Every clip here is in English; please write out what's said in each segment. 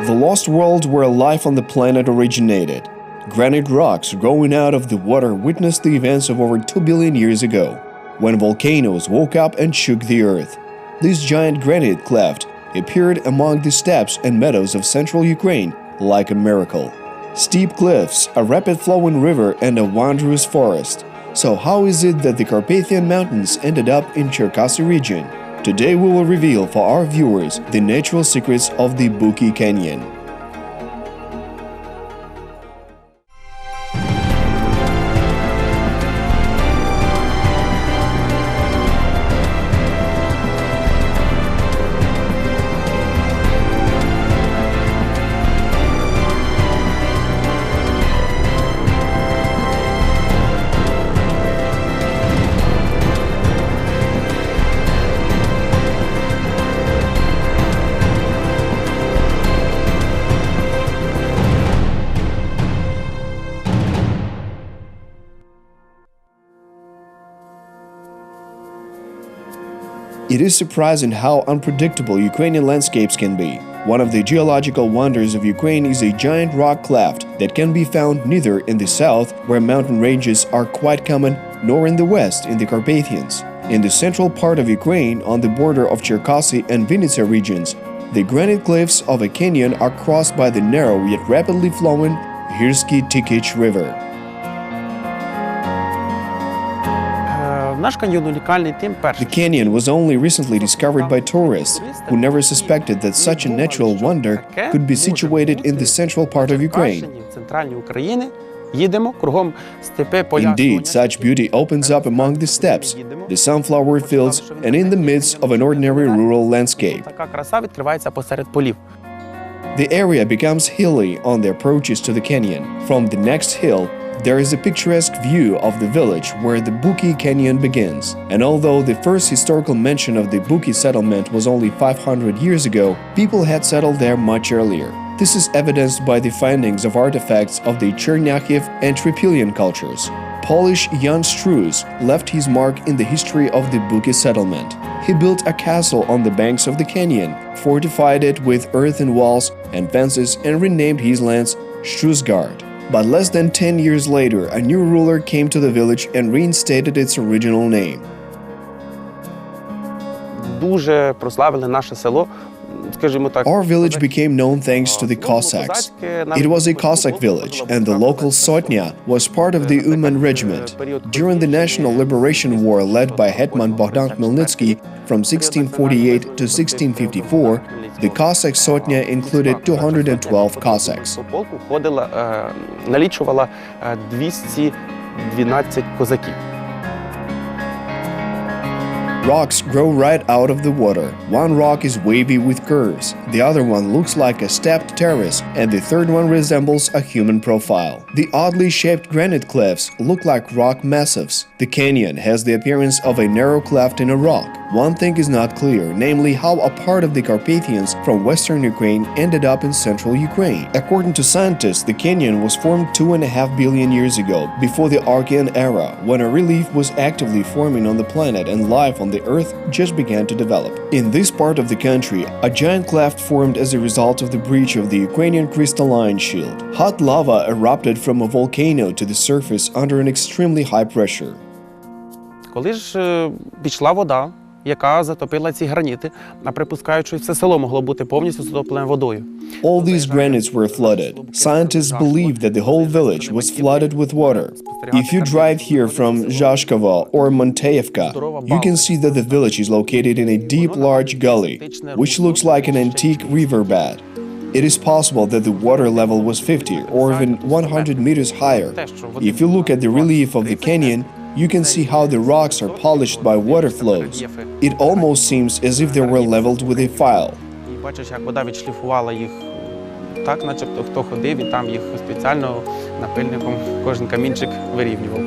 The lost world where life on the planet originated. Granite rocks growing out of the water witnessed the events of over 2 billion years ago, when volcanoes woke up and shook the earth. This giant granite cleft appeared among the steppes and meadows of central Ukraine like a miracle. Steep cliffs, a rapid-flowing river, and a wondrous forest. So how is it that the Carpathian Mountains ended up in Cherkasy region? Today we will reveal for our viewers the natural secrets of the Buky Canyon. It is surprising how unpredictable Ukrainian landscapes can be. One of the geological wonders of Ukraine is a giant rock cleft that can be found neither in the south, where mountain ranges are quite common, nor in the west, in the Carpathians. In the central part of Ukraine, on the border of Cherkasy and Vinnytsia regions, the granite cliffs of a canyon are crossed by the narrow yet rapidly flowing Cherkasy River. The canyon was only recently discovered by tourists, who never suspected that such a natural wonder could be situated in the central part of Ukraine. Indeed, such beauty opens up among the steppes, the sunflower fields, and in the midst of an ordinary rural landscape. The area becomes hilly on the approaches to the canyon. From the next hill, there is a picturesque view of the village where the Buky Canyon begins. And although the first historical mention of the Buky settlement was only 500 years ago, people had settled there much earlier. This is evidenced by the findings of artifacts of the Cherkasy and Tripilian cultures. Polish Jan Struś left his mark in the history of the Buky settlement. He built a castle on the banks of the canyon, fortified it with earthen walls and fences, and renamed his lands Strußgard. But less than 10 years later, a new ruler came to the village and reinstated its original name. Our village became known thanks to the Cossacks. It was a Cossack village, and the local Sotnya was part of the Uman regiment. During the National Liberation War led by Hetman Bogdan Khmelnytsky from 1648 to 1654, the Cossack Sotnya included 212 Cossacks. Rocks grow right out of the water. One rock is wavy with curves, the other one looks like a stepped terrace, and the third one resembles a human profile. The oddly shaped granite clefts look like rock massifs. The canyon has the appearance of a narrow cleft in a rock. One thing is not clear, namely how a part of the Carpathians from western Ukraine ended up in central Ukraine. According to scientists, the canyon was formed 2.5 billion years ago, before the Archean era, when a relief was actively forming on the planet and life on the Earth just began to develop. In this part of the country, a giant cleft formed as a result of the breach of the Ukrainian crystalline shield. Hot lava erupted from a volcano to the surface under an extremely high pressure. яка затопила ці граніти, а припускають, що все село могло бути повністю затоплене водою. All these granites were flooded. Scientists believe that the whole village was flooded with water. If you drive here from Zhashkova or Monteevka, you can see that the village is located in a deep, large gully, which looks like an antique riverbed. It is possible that the water level was 50 or even 100 meters higher. If you look at the relief of the canyon, you can see how the rocks are polished by water flows. It almost seems as if they were leveled with a file. Бачиш, як вода відшліфувала їх так, начебто хто ходив і там їх спеціально напильником кожен камінчик вирівнював.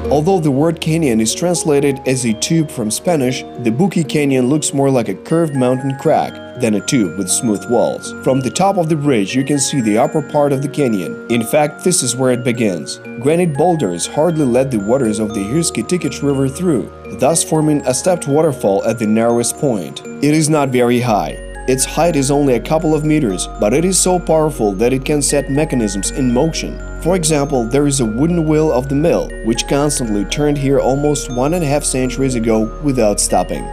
Although the word canyon is translated as a tube from Spanish, the Buky Canyon looks more like a curved mountain crack, then a tube with smooth walls. From the top of the bridge you can see the upper part of the canyon. In fact, this is where it begins. Granite boulders hardly let the waters of the Cherkasy river through, thus forming a stepped waterfall at the narrowest point. It is not very high. Its height is only a couple of meters, but it is so powerful that it can set mechanisms in motion. For example, there is a wooden wheel of the mill, which constantly turned here almost 1.5 centuries ago without stopping.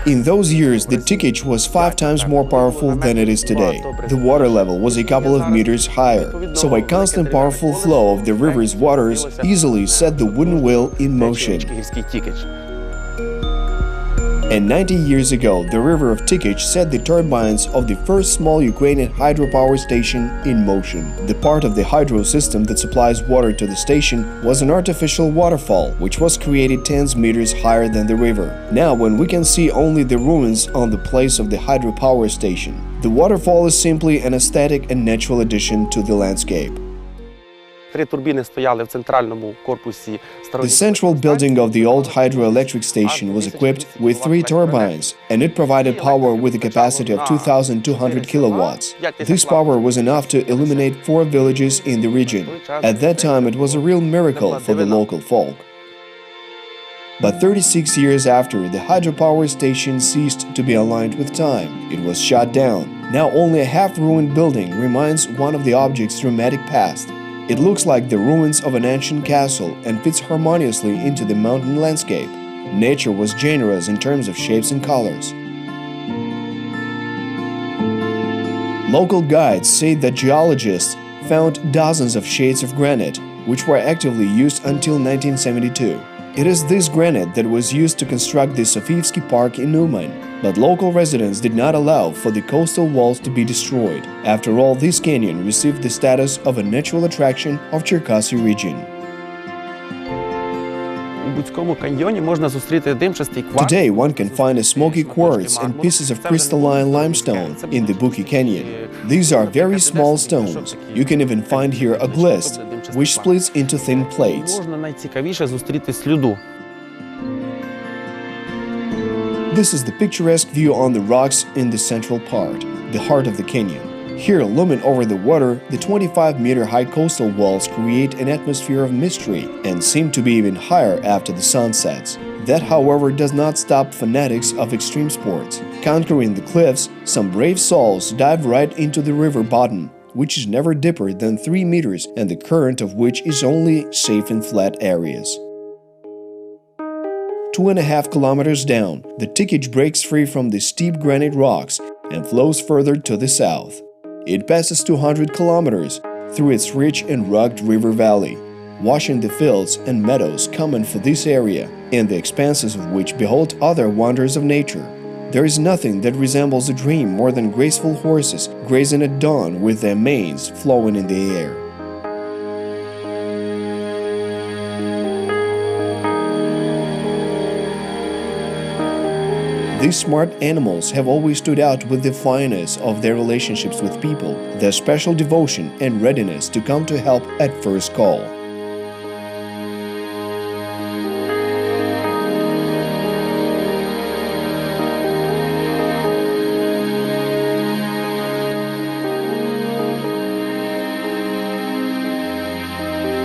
In those years, the Cherkasy was 5 times more powerful than it is today. The water level was a couple of meters higher, so a constant powerful flow of the river's waters easily set the wooden wheel in motion. And 90 years ago, the river of Cherkasy set the turbines of the first small Ukrainian hydropower station in motion. The part of the hydro system that supplies water to the station was an artificial waterfall, which was created tens meters higher than the river. Now, when we can see only the ruins on the place of the hydropower station, the waterfall is simply an aesthetic and natural addition to the landscape. The central building of the old hydroelectric station was equipped with 3 turbines, and it provided power with a capacity of 2,200 kilowatts. This power was enough to illuminate 4 villages in the region. At that time, it was a real miracle for the local folk. But 36 years after, the hydropower station ceased to be aligned with time. It was shut down. Now only a half-ruined building reminds one of the object's dramatic past. It looks like the ruins of an ancient castle and fits harmoniously into the mountain landscape. Nature was generous in terms of shapes and colors. Local guides say that geologists found dozens of shades of granite, which were actively used until 1972. It is this granite that was used to construct the Sofievsky Park in Uman, but local residents did not allow for the coastal walls to be destroyed. After all, this canyon received the status of a natural attraction of Cherkasy region. Today, one can find a smoky quartz and pieces of crystalline limestone in the Buky Canyon. These are very small stones. You can even find here a glist, which splits into thin plates. This is the picturesque view on the rocks in the central part, the heart of the canyon. Here, looming over the water, the 25-meter-high coastal walls create an atmosphere of mystery and seem to be even higher after the sun sets. That, however, does not stop fanatics of extreme sports. Conquering the cliffs, some brave souls dive right into the river bottom, which is never deeper than 3 meters and the current of which is only safe in flat areas. 2.5 kilometers down, the Cherkasy breaks free from the steep granite rocks and flows further to the south. It passes 200 kilometers through its rich and rugged river valley, washing the fields and meadows common for this area, and the expanses of which behold other wonders of nature. There is nothing that resembles a dream more than graceful horses grazing at dawn with their manes flowing in the air. These smart animals have always stood out with the fineness of their relationships with people, their special devotion and readiness to come to help at first call.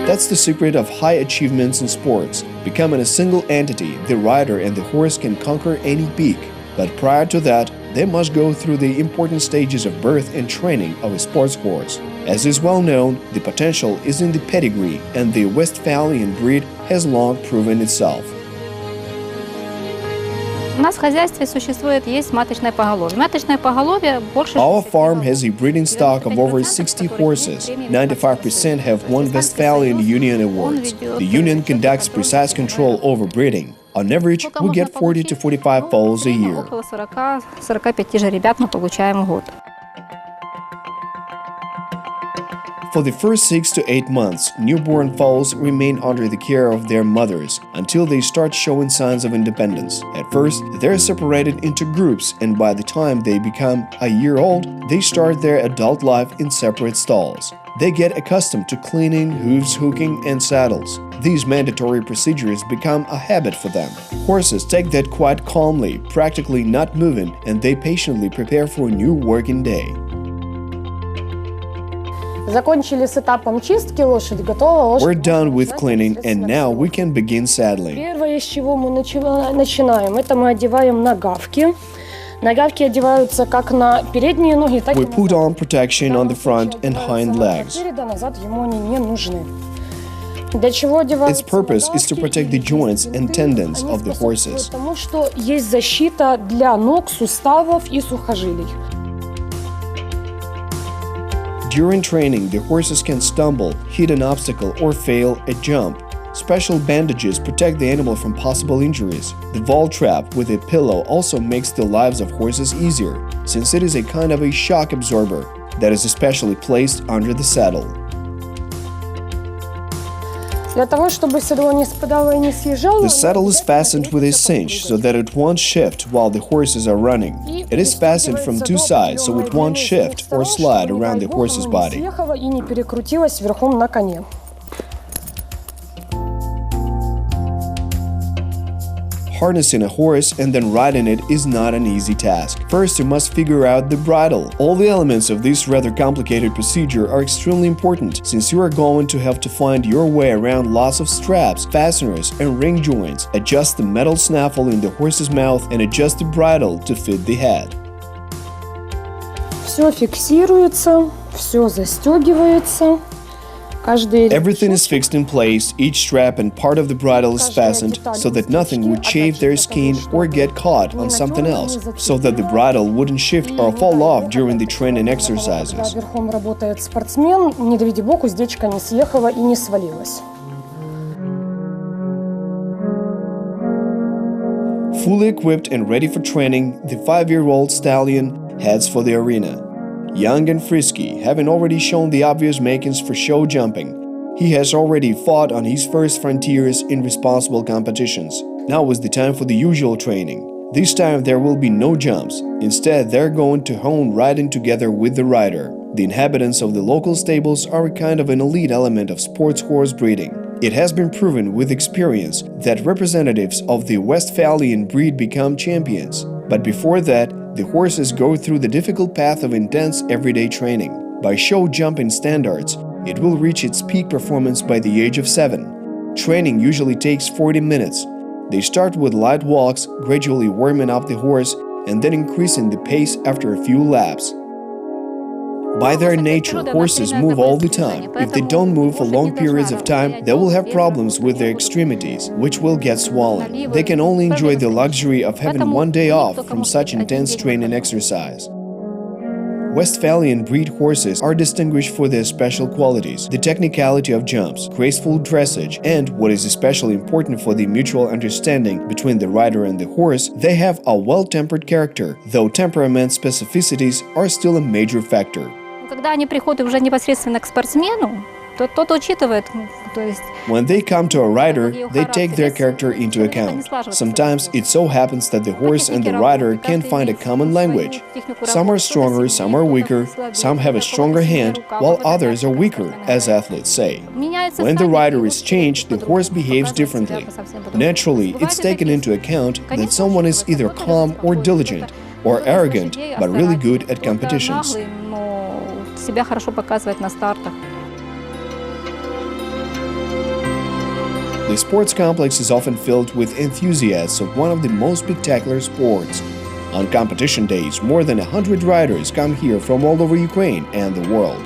That's the secret of high achievements in sports. Becoming a single entity, the rider and the horse can conquer any peak. But prior to that, they must go through the important stages of birth and training of a sports horse. As is well known, the potential is in the pedigree, and the Westphalian breed has long proven itself. Our farm has a breeding stock of over 60 horses. 95% have won Westphalian Union awards. The union conducts precise control over breeding. On average, we get 40 to 45 foals a year. For the first 6 to 8 months, newborn foals remain under the care of their mothers until they start showing signs of independence. At first, they're separated into groups, and by the time they become a year old, they start their adult life in separate stalls. They get accustomed to cleaning, hooves, hooking, and saddles. These mandatory procedures become a habit for them. Horses take that quite calmly, practically not moving, and they patiently prepare for a new working day. Закончили с этапом чистки, лошадь готова. Лошадь We're done with cleaning, and now we can begin saddling. Первое, с чего мы начинаем, это мы одеваем нагавки. Нагавки одеваются как на передние ноги, так и We put on protection on the front and hind legs. Назад ему они не нужны. Для чего одеваются Its purpose is to protect the joints and tendons Они of the horses. Потому что есть защита для ног, суставов и сухожилий. During training, the horses can stumble, hit an obstacle, or fail a jump. Special bandages protect the animal from possible injuries. The wall trap with a pillow also makes the lives of horses easier, since it is a kind of a shock absorber that is especially placed under the saddle. Для того, чтобы седло не спадало и не съезжало, The saddle is fastened with a cinch so that it won't shift while the horses are running. It is fastened from two sides so it won't shift or slide around the horse's body. И не перекрутилось верхом на коне. Harnessing a horse and then riding it is not an easy task. First, you must figure out the bridle. All the elements of this rather complicated procedure are extremely important, since you are going to have to find your way around lots of straps, fasteners, and ring joints, adjust the metal snaffle in the horse's mouth, and adjust the bridle to fit the head. Все фиксируется, все застегивается. Everything is fixed in place, each strap and part of the bridle is fastened so that nothing would chafe their skin or get caught on something else, so that the bridle wouldn't shift or fall off during the training exercises. Верхом работает спортсмен, не доведи бог, уздечка не съехала и не свалилась. Fully equipped and ready for training, the 5-year-old stallion heads for the arena. Young and frisky, having already shown the obvious makings for show jumping, he has already fought on his first frontiers in responsible competitions. Now is the time for the usual training. This time there will be no jumps. Instead, they're going to hone riding together with the rider. The inhabitants of the local stables are a kind of an elite element of sports horse breeding. It has been proven with experience that representatives of the Westphalian breed become champions. But before that, the horses go through the difficult path of intense everyday training. By show jumping standards, it will reach its peak performance by the age of 7. Training usually takes 40 minutes. They start with light walks, gradually warming up the horse, and then increasing the pace after a few laps. By their nature, horses move all the time. If they don't move for long periods of time, they will have problems with their extremities, which will get swollen. They can only enjoy the luxury of having one day off from such intense training exercise. Westphalian breed horses are distinguished for their special qualities, the technicality of jumps, graceful dressage, and, what is especially important for the mutual understanding between the rider and the horse, they have a well-tempered character, though temperament specificities are still a major factor. Когда они приходят уже непосредственно к спортсмену, то тот учитывает, то есть. When they come to a rider, they take their character into account. Sometimes it so happens that the horse and the rider can't find a common language. Some are stronger, some are weaker, some have a stronger hand, while others are weaker, as athletes say. When the rider is changed, the horse behaves differently. Naturally, it's taken into account that someone is either calm or diligent, or arrogant, but really good at competitions. Себя хорошо показывает на стартах. The sports complex is often filled with enthusiasts of one of the most spectacular sports. On competition days, more than 100 riders come here from all over Ukraine and the world.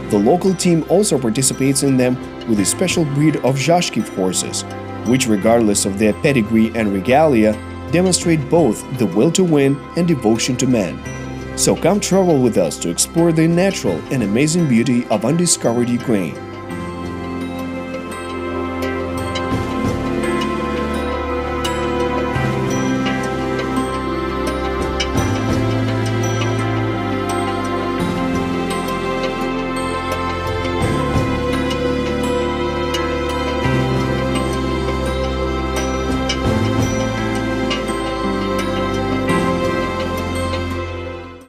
The local team also participates in them with a special breed of Zhashkiv horses, which, regardless of their pedigree and regalia, demonstrate both the will to win and devotion to man. So come travel with us to explore the natural and amazing beauty of undiscovered Ukraine.